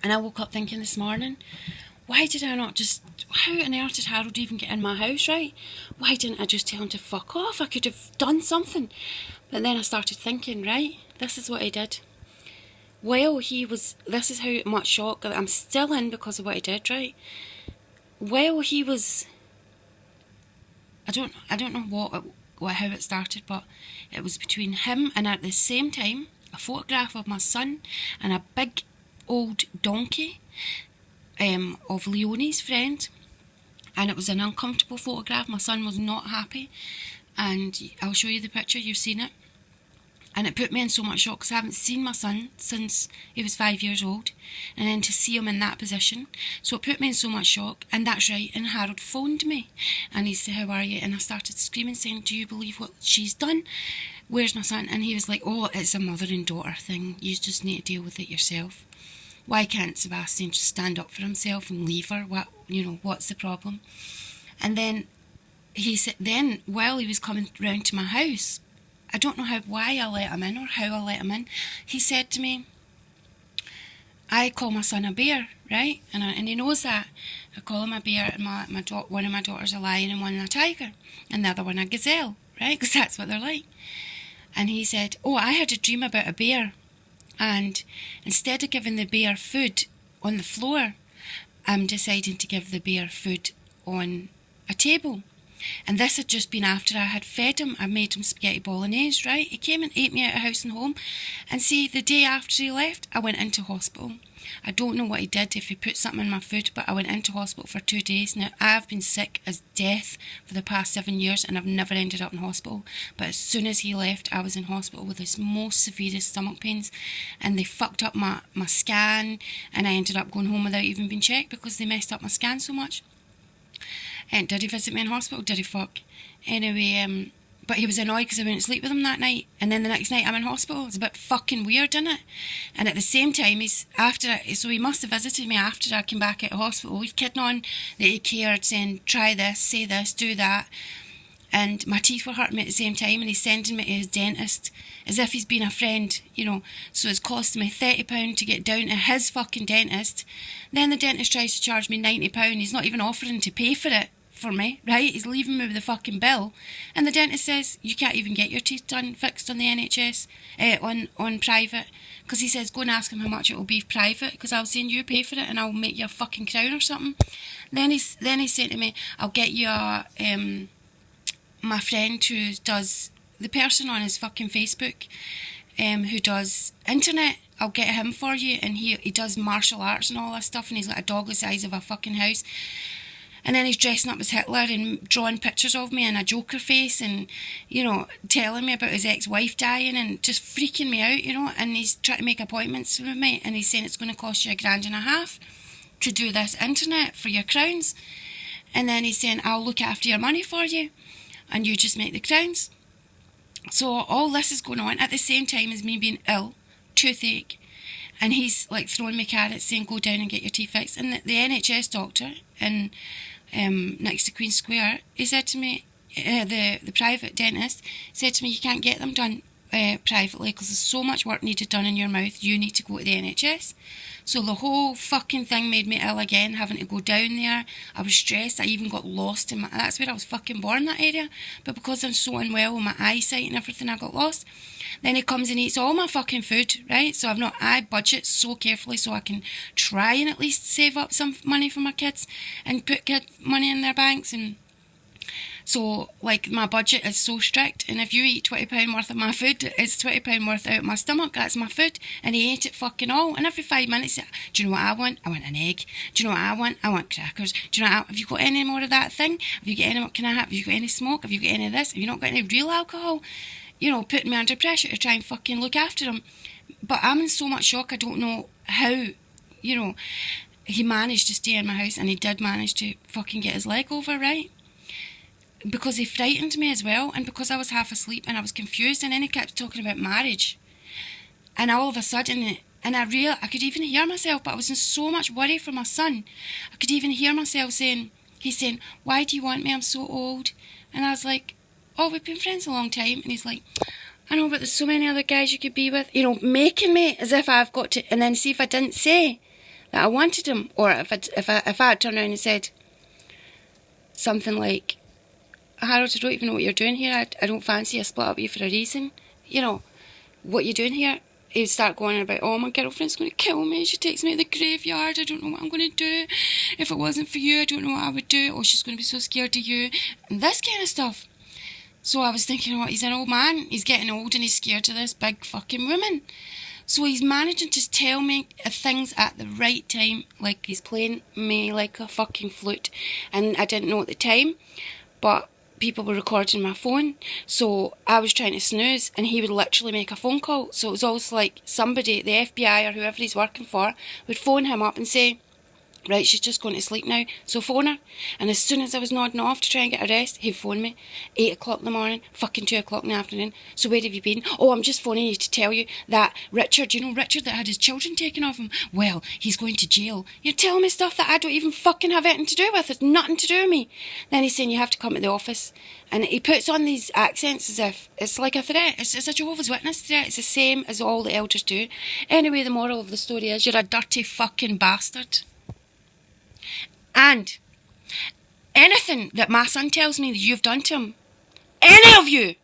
And I woke up thinking this morning, why did I not just... How on earth did Harold even get in my house, right? Why didn't I just tell him to fuck off? I could have done something. But then I started thinking, right, this is what he did. While he was... This is how much shock that I'm still in because of what he did, right? While he was... I don't know how it started, but it was between him and at the same time a photograph of my son and a big old donkey of Leonie's friend, and it was an uncomfortable photograph. My son was not happy, and I'll show you the picture. You've seen it, and it put me in so much shock because I haven't seen my son since he was 5 years old, and then to see him in that position, so it put me in so much shock. And that's right, and Harold phoned me and he said, how are you? And I started screaming saying, do you believe what she's done? Where's my son? And he was like, oh, it's a mother and daughter thing, you just need to deal with it yourself. Why can't Sebastian just stand up for himself and leave her? What's the problem? And then he said, then while he was coming round to my house, I don't know why I let him in or how I let him in, he said to me, I call my son a bear, right? And he knows that. I call him a bear, and one of my daughters a lion and one a tiger, and the other one a gazelle, right? Because that's what they're like. And he said, oh, I had a dream about a bear, and instead of giving the bear food on the floor, I'm deciding to give the bear food on a table. And this had just been after I had fed him. I made him spaghetti bolognese, right? He came and ate me out of house and home. And see, the day after he left, I went into hospital. I don't know what he did, if he put something in my food, but I went into hospital for 2 days. Now, I've been sick as death for the past 7 years, and I've never ended up in hospital. But as soon as he left, I was in hospital with the most severest stomach pains, and they fucked up my scan, and I ended up going home without even being checked because they messed up my scan so much. And did he visit me in hospital? Did he fuck? Anyway, but he was annoyed because I wouldn't sleep with him that night. And then the next night I'm in hospital. It's a bit fucking weird, isn't it? And at the same time, so he must have visited me after I came back out of hospital. He's kidding on that he cared, saying, try this, say this, do that. And my teeth were hurting me at the same time, and he's sending me to his dentist as if he's been a friend, So it's costing me £30 to get down to his fucking dentist. Then the dentist tries to charge me £90. He's not even offering to pay for it for me, right? He's leaving me with the fucking bill. And the dentist says, you can't even get your teeth fixed on the NHS, on private. Because he says, go and ask him how much it will be private. Because I was saying, you pay for it and I'll make you a fucking crown or something. Then he's saying to me, I'll get you my friend who does, the person on his fucking Facebook who does internet, I'll get him for you, and he does martial arts and all that stuff, and he's like a dog the size of a fucking house. And then he's dressing up as Hitler and drawing pictures of me in a Joker face and, telling me about his ex-wife dying and just freaking me out, and he's trying to make appointments with me, and he's saying it's going to cost you £1,500 to do this internet for your crowns. And then he's saying, I'll look after your money for you, and you just make the crowns. So all this is going on at the same time as me being ill, toothache, and he's like throwing me carrots saying go down and get your teeth fixed. And the NHS doctor in next to Queen Square, he said to me, the private dentist said to me, you can't get them done privately because there's so much work needed done in your mouth, you need to go to the NHS. So the whole fucking thing made me ill again, having to go down there. I was stressed. I even got lost that's where I was fucking born, that area. But because I'm so unwell with my eyesight and everything, I got lost. Then he comes and eats all my fucking food, right? So I budget so carefully so I can try and at least save up some money for my kids and put kid money in their banks. And so, like, my budget is so strict, and if you eat £20 worth of my food, it's £20 worth out of my stomach. That's my food. And he ate it fucking all. And every 5 minutes, do you know what I want? I want an egg. Do you know what I want? I want crackers. Do you know have you got any more of that thing? Have you got any? Have you got any smoke? Have you got any of this? Have you not got any real alcohol? Putting me under pressure to try and fucking look after him. But I'm in so much shock. I don't know how. He managed to stay in my house, and he did manage to fucking get his leg over, right? Because he frightened me as well, and because I was half asleep and I was confused, and then he kept talking about marriage. And all of a sudden, I could even hear myself, but I was in so much worry for my son. I could even hear myself he's saying, why do you want me? I'm so old. And I was like, oh, we've been friends a long time. And he's like, I know, but there's so many other guys you could be with. Making me as if I've got to, and then see if I didn't say, that I wanted him. Or if I had turned around and said something like, Harold, I don't even know what you're doing here. I don't fancy a split up with you for a reason. You know, what you doing here? He'd start going on about, oh, my girlfriend's going to kill me. She takes me to the graveyard. I don't know what I'm going to do. If it wasn't for you, I don't know what I would do. Oh, she's going to be so scared of you. And this kind of stuff. So I was thinking, oh, he's an old man. He's getting old and he's scared of this big fucking woman. So he's managing to tell me things at the right time, like he's playing me like a fucking flute. And I didn't know at the time, but people were recording my phone, so I was trying to snooze, and he would literally make a phone call. So it was also like somebody, the FBI or whoever he's working for, would phone him up and say, right, she's just going to sleep now, so phone her. And as soon as I was nodding off to try and get a rest, he'd phone me. 8 o'clock in the morning, fucking 2 o'clock in the afternoon. So where have you been? Oh, I'm just phoning you to tell you that Richard, you know Richard that had his children taken off him? Well, he's going to jail. You're telling me stuff that I don't even fucking have anything to do with. It's nothing to do with me. Then he's saying you have to come to the office. And he puts on these accents as if it's like a threat. It's a Jehovah's Witness threat. It's the same as all the elders do. Anyway, the moral of the story is you're a dirty fucking bastard. And anything that my son tells me that you've done to him, any of you,